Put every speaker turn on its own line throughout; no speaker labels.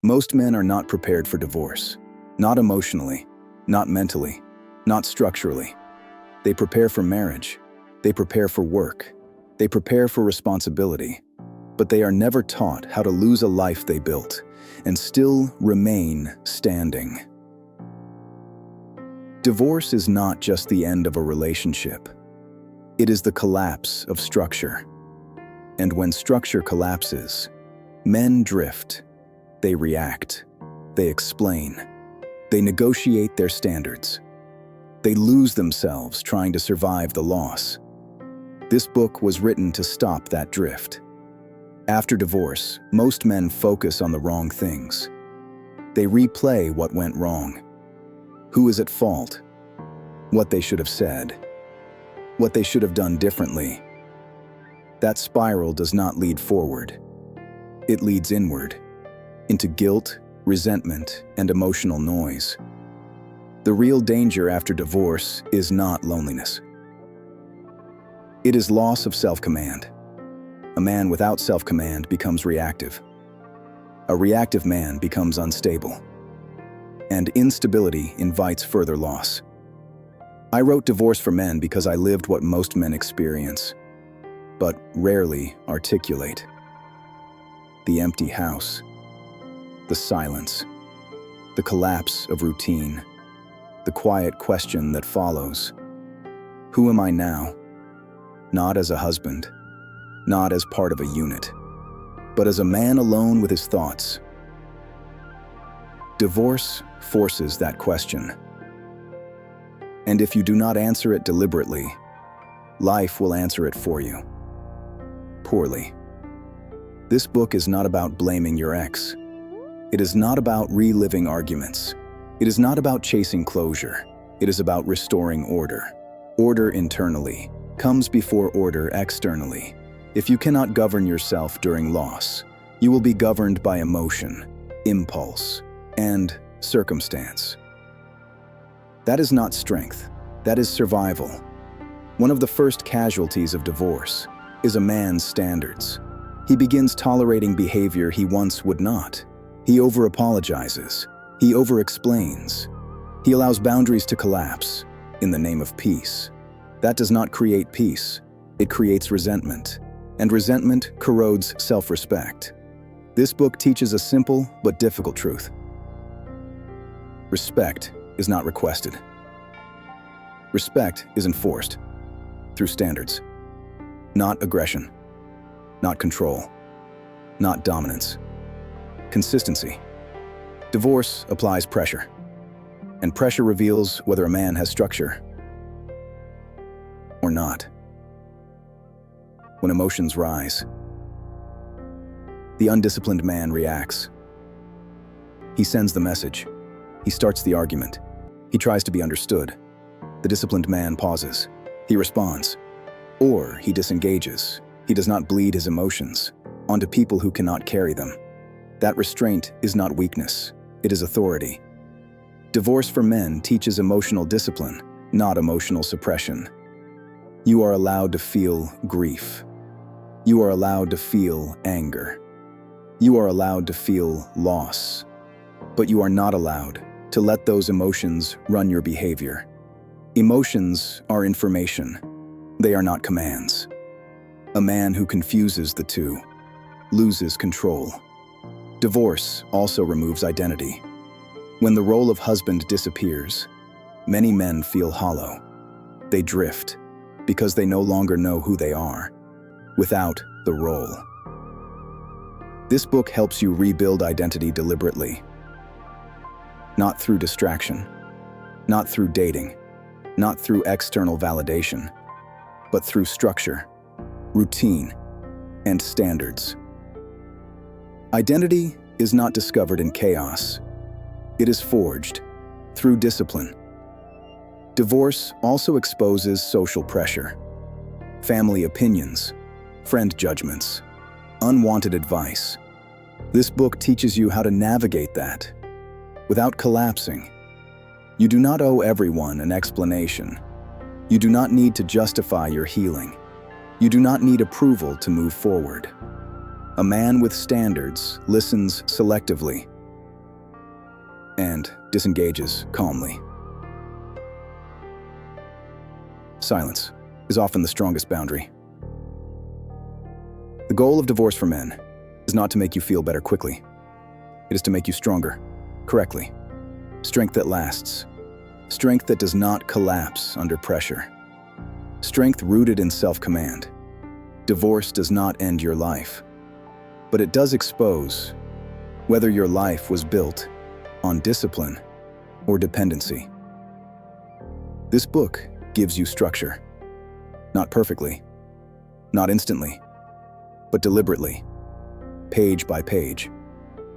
Most men are not prepared for divorce. Not emotionally, not mentally, not structurally. They prepare for marriage. They prepare for work. They prepare for responsibility. But they are never taught how to lose a life they built and still remain standing. Divorce is not just the end of a relationship. It is the collapse of structure. And when structure collapses, men drift. They react. They explain. They negotiate their standards. They lose themselves trying to survive the loss. This book was written to stop that drift. After divorce, most men focus on the wrong things. They replay what went wrong. Who is at fault? What they should have said? What they should have done differently? That spiral does not lead forward. It leads inward, into guilt, resentment, and emotional noise. The real danger after divorce is not loneliness. It is loss of self-command. A man without self-command becomes reactive. A reactive man becomes unstable. And instability invites further loss. I wrote Divorce for Men because I lived what most men experience, but rarely articulate. The empty house, the silence, the collapse of routine, the quiet question that follows. Who am I now? Not as a husband, not as part of a unit, but as a man alone with his thoughts. Divorce forces that question. And if you do not answer it deliberately, life will answer it for you. Poorly. This book is not about blaming your ex. It is not about reliving arguments. It is not about chasing closure. It is about restoring order. Order internally comes before order externally. If you cannot govern yourself during loss, you will be governed by emotion, impulse, and circumstance. That is not strength. That is survival. One of the first casualties of divorce is a man's standards. He begins tolerating behavior he once would not. He over-apologizes. He over-explains. He allows boundaries to collapse in the name of peace. That does not create peace. It creates resentment. And resentment corrodes self-respect. This book teaches a simple but difficult truth. Respect is not requested. Respect is enforced through standards, not aggression, not control, not dominance. Consistency. Divorce applies pressure, and pressure reveals whether a man has structure or not. When emotions rise, the undisciplined man reacts. He sends the message. He starts the argument. He tries to be understood. The disciplined man pauses. He responds. Or he disengages. He does not bleed his emotions onto people who cannot carry them. That restraint is not weakness. It is authority. Divorce for Men teaches emotional discipline, not emotional suppression. You are allowed to feel grief. You are allowed to feel anger. You are allowed to feel loss. But you are not allowed to let those emotions run your behavior. Emotions are information. They are not commands. A man who confuses the two loses control. Divorce also removes identity. When the role of husband disappears, many men feel hollow. They drift because they no longer know who they are without the role. This book helps you rebuild identity deliberately. Not through distraction, not through dating, not through external validation, but through structure, routine, and standards. Identity is not discovered in chaos. It is forged through discipline. Divorce also exposes social pressure, family opinions, friend judgments, unwanted advice. This book teaches you how to navigate that without collapsing. You do not owe everyone an explanation. You do not need to justify your healing. You do not need approval to move forward. A man with standards listens selectively. and disengages calmly. Silence is often the strongest boundary. The goal of divorce for men is not to make you feel better quickly. It is to make you stronger, correctly. Strength that lasts. Strength that does not collapse under pressure. Strength rooted in self-command. Divorce does not end your life, but it does expose whether your life was built on discipline or dependency. This book gives you structure. Not perfectly, not instantly, but deliberately, page by page,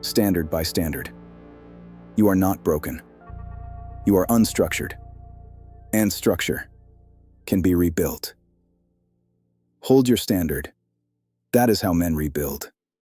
standard by standard. You are not broken. You are unstructured, and structure can be rebuilt. Hold your standard. That is how men rebuild.